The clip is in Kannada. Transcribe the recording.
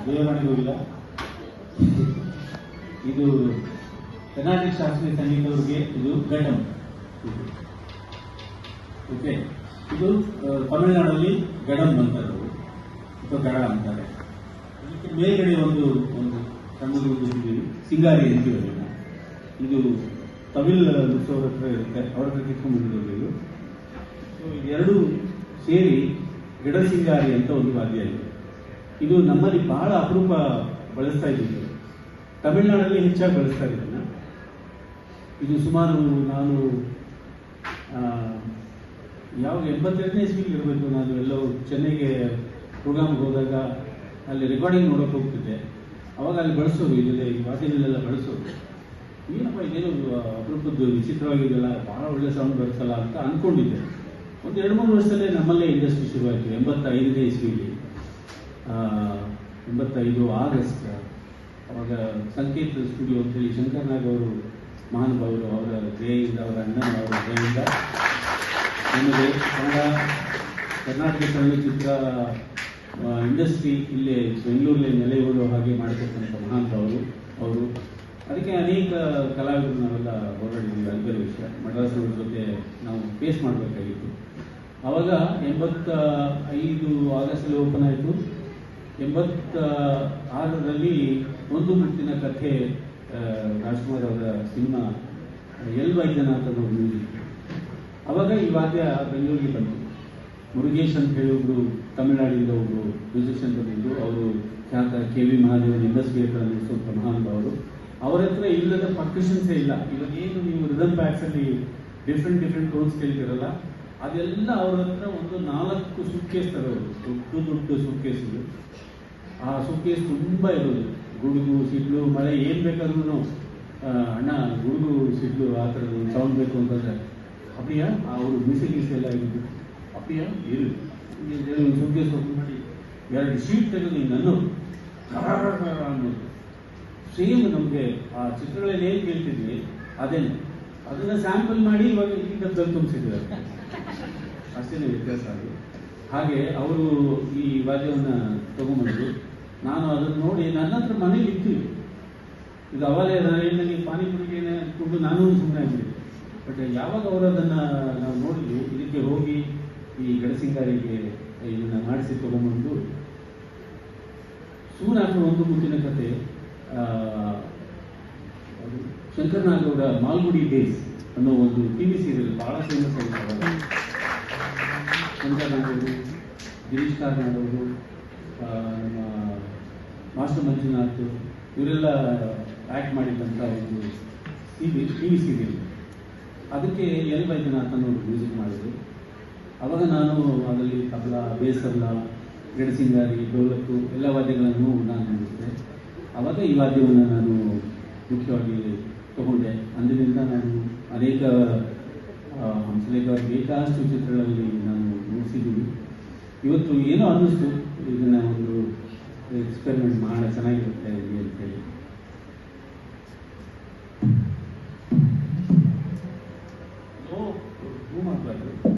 ದೇವರಾಣಿಗೂ ಇಲ್ಲ. ಇದು ಕರ್ನಾಟಕ ಶಾಸ್ತ್ರೀಯ ಸಂಗೀತವ್ರಿಗೆ ಇದು ಘಟಂ. ಓಕೆ, ಇದು ತಮಿಳುನಾಡಲ್ಲಿ ಗಡಂ ಅಂತಾರೆ ಅಥವಾ ಗಡ ಅಂತಾರೆ. ಇದಕ್ಕೆ ಮೇಲ್ಗಡೆ ಒಂದು ಸಣ್ಣದು ಸಿಂಗಾರಿ ಅಂತೀವಿ. ಇದು ತಮಿಳ್ ನುಡಿಸೋರ ಹತ್ರ ಇರುತ್ತೆ, ಅವ್ರ ಹತ್ರ ಕಿತ್ಕೊಂಡ್ಬಂದಿರೋದು ಇದು. ಸೊ ಇದೆರಡು ಸೇರಿ ಗಡ ಸಿಂಗಾರಿ ಅಂತ ಒಂದು ವಾದ್ಯ ಇದೆ. ಇದು ನಮ್ಮಲ್ಲಿ ಬಹಳ ಅಪರೂಪ ಬಳಸ್ತಾ ಇದ್ದೀವಿ. ತಮಿಳುನಾಡಲ್ಲಿ ಹೆಚ್ಚಾಗಿ ಬಳಸ್ತಾ ಇದ್ದನ್ನ. ಇದು ಸುಮಾರು ನಾನು 82ನೇ ಇಸ್ವಿಲಿ ಇರಬೇಕು. ನಾನು ಎಲ್ಲೋ ಚೆನ್ನೈಗೆ ಪ್ರೋಗ್ರಾಮ್ಗೆ ಹೋದಾಗ ಅಲ್ಲಿ ರೆಕಾರ್ಡಿಂಗ್ ನೋಡೋಕೆ ಹೋಗ್ತಿದ್ದೆ. ಅವಾಗ ಅಲ್ಲಿ ಬಳಸೋರು, ಇದೆಲ್ಲ ಈ ವಾದ್ಯಗಳೆಲ್ಲ ಬಳಸೋರು. ಏನಪ್ಪ ಇದೇನು ಅಪರೂಪದ್ದು ವಿಚಿತ್ರವಾಗಿದೆಯಲ್ಲ, ಭಾಳ ಒಳ್ಳೆ ಸೌಂಡ್ ಬರುತ್ತಲ್ಲ ಅಂತ ಅಂದ್ಕೊಂಡಿದ್ದೆ. ಒಂದು 2-3 ವರ್ಷದಲ್ಲೇ ನಮ್ಮಲ್ಲೇ ಇಂಡಸ್ಟ್ರಿ ಶುರುವಾಯಿತು. 85ನೇ ಇಸ್ವಿಲಿ 85 ಆಗಸ್ಟ್. ಅವಾಗ ಸಂಕೇತ್ ಸ್ಟುಡಿಯೋ ಅಂತೇಳಿ ಶಂಕರ್ ನಾಗ್ ಅವರು ಮಹಾನುಭಾವರು, ಅವರ ದಯೆಯಿಂದ, ಅವರ ಅಣ್ಣನ ಅವರ ದಯೆಯಿಂದ ನಮಗೆ ಕರ್ನಾಟಕ ಚಲನಚಿತ್ರ ಇಂಡಸ್ಟ್ರಿ ಇಲ್ಲೇ ಬೆಂಗಳೂರಲ್ಲಿ ನೆಲೆಯೂರು ಹಾಗೆ ಮಾಡತಕ್ಕಂಥ ಮಹಾನುಭಾವರು ಅವರು. ಅದಕ್ಕೆ ಅನೇಕ ಕಲಾವಿದರು ನಾವೆಲ್ಲ ಹೋರಾಡಿದ್ದೀವಿ. ಅದು ಬೇರೆ ವಿಷಯ. ಮಡ್ರಾಸ್ನವ್ರ ಜೊತೆ ನಾವು ಫೇಸ್ ಮಾಡಬೇಕಾಗಿತ್ತು. ಆವಾಗ 85 ಆಗಸ್ಟಲ್ಲಿ ಓಪನ್ ಆಯಿತು. 86ರಲ್ಲಿ ಒಂದು ಮುತ್ತಿನ ಕಥೆ ರಾಜ್ಕುಮಾರ್ ಅವರ ಸಿನಿಮಾ ಎಲ್ ವೈದ್ಯನಾಥ್ ಅನ್ನೋ ಮ್ಯೂಸಿಕ್. ಅವಾಗ ಈ ವಾದ್ಯ ಬೆಂಗಳೂರಿಗೆ ಬಂತು. ಮುರುಗೇಶ್ ಅಂತ ಹೇಳಿ ಒಬ್ಬರು ತಮಿಳುನಾಡಿಂದ ಒಬ್ಬರು ಮ್ಯೂಸಿಷಿಯನ್ ಬಂದಿದ್ದು. ಅವರು ಖ್ಯಾತ KV ಮಹಾದೇವನ್ ಇನ್ವೆಸ್ಟಿಗೇಟರ್ ಅನ್ನಿಸುವಂಥ ಮಹಾನುಭಾವರು. ಅವರ ಹತ್ರ ಇಲ್ಲದ ಪರ್ಕಷನ್ಸೇ ಇಲ್ಲ. ಇವಾಗ ಏನು ನೀವು ರಿದಮ್ ಬ್ಯಾಗ್ಸಲ್ಲಿ ಡಿಫ್ರೆಂಟ್ ಟೋನ್ಸ್ ಕೇಳ್ತಿರಲ್ಲ, ಅದೆಲ್ಲ ಅವ್ರ ಹತ್ರ ಒಂದು 4 ಸುಟ್ಕೇಸ್ ತರೋರು, ದೊಡ್ಡ ಸುಟ್ಕೇಸ್ಗಳು. ಆ ಸುಟ್ಕೇಸ್ ತುಂಬ ಇರೋದು. ಗುಡುಗು, ಸಿಡ್ಲು, ಮಳೆ ಏನು ಬೇಕಾದ್ರೂ ಅಣ್ಣ ಗುಡುಗು, ಸಿಡ್ಲು ಆ ಥರದ್ದು ಸೌಂಡ್ ಬೇಕು ಅಂತಂದರೆ ಅಪ್ಪಿಯ ಅವರು ಮ್ಯೂಸಿಕ್ ಎಲ್ಲ ಆಗಿದ್ದು ಅಪ್ಪಿಯ ಇರು ಸುಟ್ಕೇಸ್ ಓಪನ್ ಮಾಡಿ 2 ಶೀಟ್ ತೆಗೆದು ನನ್ನ ಅನ್ನೋದು. ಸೇಮ್ ನಮಗೆ ಆ ಚಿತ್ರಗಳಲ್ಲಿ ಏನು ಕೇಳ್ತಿದ್ವಿ ಅದೇನೆ, ಅದನ್ನು ಸ್ಯಾಂಪಲ್ ಮಾಡಿ ಇವಾಗ ಈ ಡಬ್ಬದಲ್ಲಿ ತುಂಬಿಸಿದ್ದಾರೆ. ಅಷ್ಟೇ ವ್ಯತ್ಯಾಸ ಅದು. ಹಾಗೆ ಅವರು ಈ ವಾದ್ಯವನ್ನು ತಗೊಂಡ್ಬಂದು ನಾನು ಅದನ್ನು ನೋಡಿ ನನ್ನ ಹತ್ರ ಮನೇಲಿ ಇರ್ತೀವಿ. ಇದು ಅವಾಗಲೇ ನನಗೆ ಪಾನಿಪುರಿಗೆ ಅಂದ್ಕೊಂಡು ನಾನು ಸುಮ್ಮನೆ ಆಗಿಬಿಟ್ಟಿದ್ದೆ. ಬಟ್ ಯಾವಾಗ ಅವರು ಅದನ್ನು ನಾವು ನೋಡಿದ್ವಿ, ಇದಕ್ಕೆ ಹೋಗಿ ಈ ಗಡಸಿಂಗಾರಿಗೆ ಇದನ್ನು ಮಾಡಿಸಿ ತಗೊಂಡ್ಬಂದು ಸೂನಾಥ್ ಒಂದು ಮುತ್ತಿನ ಕತೆ, ಶಂಕರ್ ನಾಗ್ ಅವರ ಮಾಲ್ಗುಡಿ ಡೇಸ್ ಅನ್ನೋ ಒಂದು TV ಸೀರಿಯಲ್ ಭಾಳ ಫೇಮಸ್ ಆಗಿತ್ತು. ಶಂಕರ್ ನಾಗ್ ಅವರು, ಗಿರೀಶ್ ಕಾರ್ನಾಡ್ ಅವರು, ನಮ್ಮ ಮಾಸ್ಟರ್ ಮಂಜುನಾಥ್ ಇವರೆಲ್ಲ ಆ್ಯಕ್ಟ್ ಮಾಡಿದಂಥ ಒಂದು TV ಸೀರಿಯಲ್. ಅದಕ್ಕೆ ಎಲ್ ವೈದ್ಯನಾಥ್ ಅನ್ನೋರು ಮ್ಯೂಸಿಕ್ ಮಾಡಿದ್ರು. ಅವಾಗ ನಾನು ಅದರಲ್ಲಿ ತಬಲಾ, ಬೇಸಲ್ಲ, ಗಡಸಿಂಗಾರಿ, ಡೋಲಕ್ಕು ಎಲ್ಲ ವಾದ್ಯಗಳನ್ನು ನಾನು ನುಡಿಸಿದೆ. ಆವಾಗ ಈ ವಾದ್ಯವನ್ನು ನಾನು ಮುಖ್ಯವಾಗಿ ತಗೊಂಡೆ. ಅಂದಿನಿಂದ ನಾನು ಅನೇಕ ಹಂಸಲೇಖ ಬೇಕಾದಷ್ಟು ಚಿತ್ರಗಳಲ್ಲಿ ನಾನು ನುಡಿಸಿದ್ದೀನಿ. ಇವತ್ತು ಏನೋ ಅನ್ನಿಸ್ತು, ಇದನ್ನು ಒಂದು ಎಕ್ಸ್ಪೆರಿಮೆಂಟ್ ಮಾಡೋಣ ಚೆನ್ನಾಗಿರುತ್ತೆ ಅಂತೇಳಿ.